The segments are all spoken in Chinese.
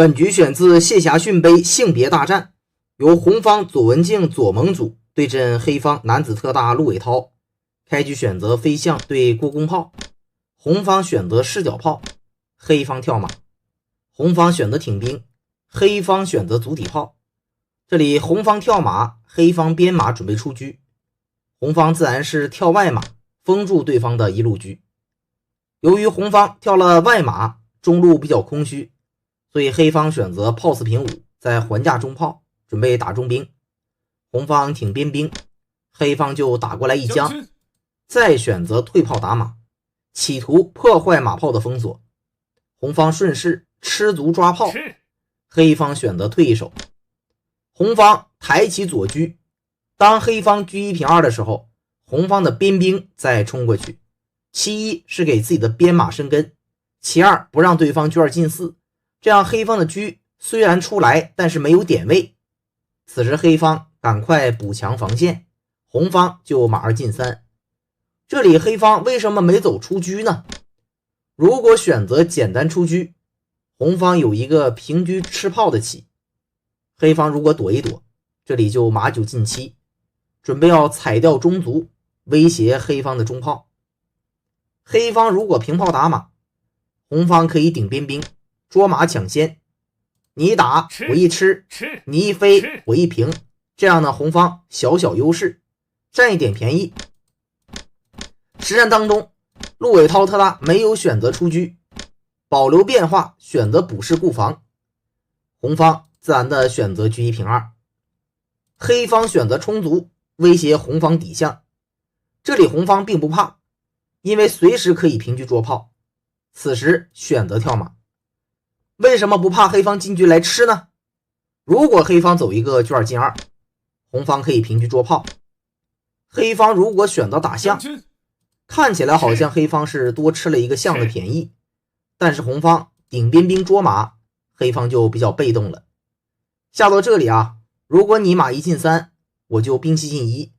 本局选自谢霞逊杯性别大战，由红方左文静左盟组对阵黑方男子特大陆伟涛。开局选择飞象对过弓炮，红方选择视角炮，黑方跳马。红方选择挺兵，黑方选择足底炮。这里红方跳马，黑方边马准备出车。红方自然是跳外马，封住对方的一路车。由于红方跳了外马，中路比较空虚，所以黑方选择炮四平5，在还价中炮，准备打中兵。红方挺边兵，黑方就打过来一将，再选择退炮打马，企图破坏马炮的封锁。红方顺势吃足抓炮，黑方选择退一手。红方抬起左车，当黑方车1平2的时候，红方的边兵再冲过去，其一是给自己的边马生根，其二不让对方车2进4，这样黑方的车虽然出来，但是没有点位。此时黑方赶快补强防线，红方就马2进3。这里黑方为什么没走出车呢？如果选择简单出车，红方有一个平车吃炮的棋，黑方如果躲一躲，这里就马9进7，准备要踩掉中卒，威胁黑方的中炮。黑方如果平炮打马，红方可以顶边兵，捉马抢先，你一打我一吃，你一飞我一平，这样呢红方小小优势，占一点便宜。实战当中，陆伟涛特大没有选择出车，保留变化，选择补势固防。红方自然的选择车1平2，黑方选择冲卒，威胁红方底象。这里红方并不怕，因为随时可以平车捉炮，此时选择跳马。为什么不怕黑方进车来吃呢？如果黑方走一个车2进2，红方可以平车捉炮。黑方如果选择打象，看起来好像黑方是多吃了一个象的便宜，但是红方顶边兵捉马，黑方就比较被动了。下到这里啊，如果你马1进3，我就兵7进1，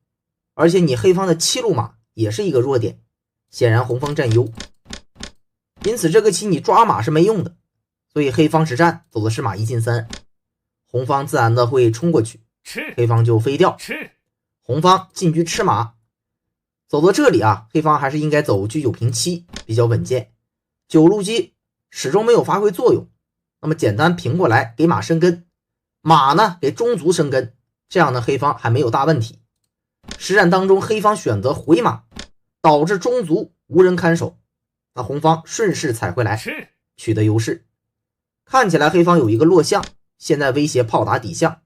而且你黑方的7路马也是一个弱点，显然红方占优。因此这个棋你抓马是没用的，所以黑方实战走的是马1进3，红方自然的会冲过去，黑方就飞掉，红方进车吃马。走到这里啊，黑方还是应该走车9平7比较稳健，9路车始终没有发挥作用，那么简单平过来给马生根，马呢给中卒生根，这样呢黑方还没有大问题。实战当中黑方选择回马，导致中卒无人看守，那红方顺势踩回来取得优势。看起来黑方有一个落象，现在威胁炮打底象，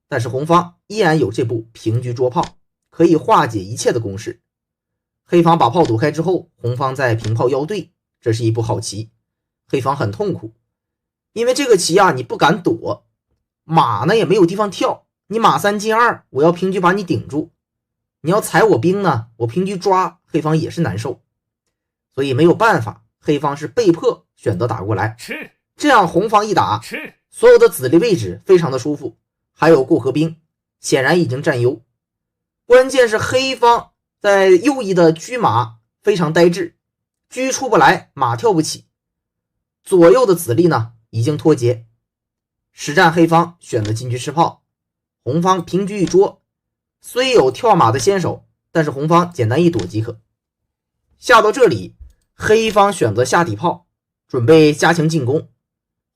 但是红方依然有这步平车捉炮，可以化解一切的攻势。黑方把炮躲开之后，红方再平炮腰对，这是一步好棋。黑方很痛苦，因为这个棋啊你不敢躲，马呢也没有地方跳，你马3进2，我要平车把你顶住，你要踩我兵呢，我平车抓，黑方也是难受，所以没有办法，黑方是被迫选择打过来。这样红方一打，所有的子力位置非常的舒服，还有过河兵，显然已经占优。关键是黑方在右翼的车马非常呆滞，车出不来，马跳不起，左右的子力呢已经脱节。实战黑方选择进车吃炮，红方平车一捉，虽有跳马的先手，但是红方简单一躲即可。下到这里，黑方选择下底炮，准备加强进攻，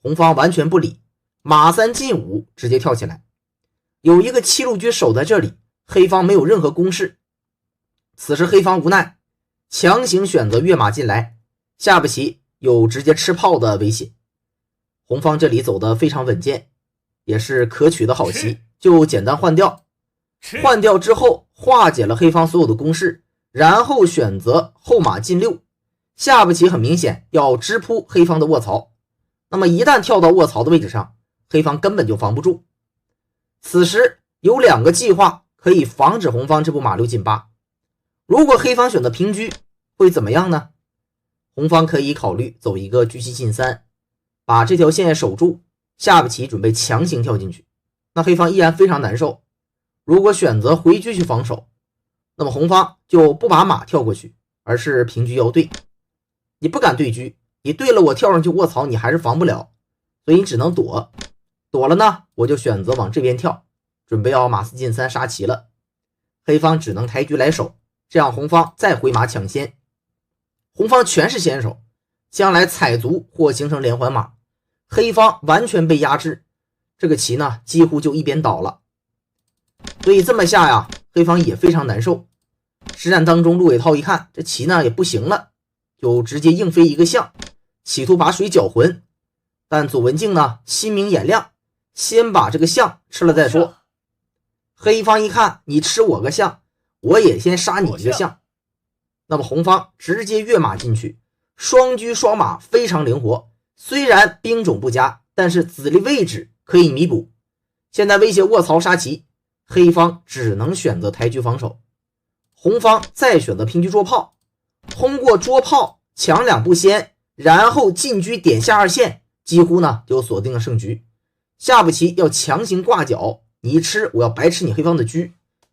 红方完全不理，马3进5直接跳起来，有一个7路车守在这里，黑方没有任何攻势。此时黑方无奈，强行选择跃马进来，下步棋有直接吃炮的威胁。红方这里走得非常稳健，也是可取的好棋，就简单换掉。换掉之后化解了黑方所有的攻势，然后选择后马进6，下步棋很明显要直扑黑方的卧槽，那么一旦跳到卧槽的位置上，黑方根本就防不住。此时有2个计划可以防止红方这步马6进8。如果黑方选择平车会怎么样呢？红方可以考虑走一个车7进3，把这条线守住，下步棋准备强行跳进去，那黑方依然非常难受。如果选择回车去防守，那么红方就不把马跳过去，而是平车要对。你不敢对车，你对了我跳上去卧槽你还是防不了，所以你只能躲。躲了呢，我就选择往这边跳，准备要马四进三杀棋了。黑方只能抬车来守，这样红方再回马抢先。红方全是先手，将来踩卒或形成连环马，黑方完全被压制，这个棋呢几乎就一边倒了。所以这么下呀，黑方也非常难受。实战当中，陆伟涛一看这棋呢也不行了，就直接硬飞一个象，企图把水搅浑。但左文静呢心明眼亮，先把这个象吃了再说。黑方一看你吃我个象，我也先杀你一个象。那么红方直接跃马进去，双车双马非常灵活，虽然兵种不佳，但是子力位置可以弥补。现在威胁卧槽杀棋，黑方只能选择抬车防守，红方再选择平车捉炮，通过捉炮抢两步先，然后进车点下二线，几乎呢就锁定了胜局。下步棋要强行挂角，你一吃我要白吃你黑方的车。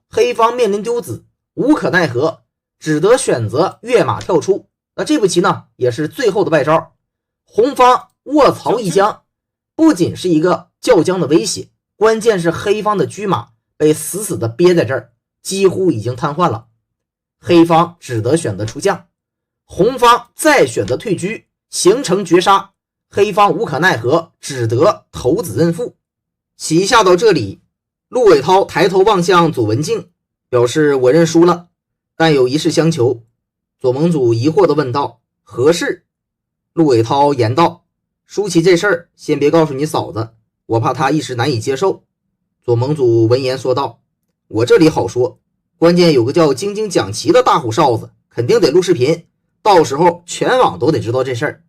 黑方面临丢子，无可奈何，只得选择跃马跳出。那这步棋呢也是最后的败招。红方卧槽一将，不仅是一个叫将的威胁，关键是黑方的车马被死死的憋在这儿，几乎已经瘫痪了。黑方只得选择出将，红方再选择退车，形成绝杀。黑方无可奈何，只得投子认负。棋下到这里，陆伟涛抬头望向左文静，表示我认输了，但有一事相求。左盟主疑惑地问道：何事？陆伟涛言道：输棋这事儿先别告诉你嫂子，我怕她一时难以接受。左盟主闻言说道：我这里好说，关键有个叫晶晶讲棋的大虎哨子，肯定得录视频，到时候全网都得知道这事儿。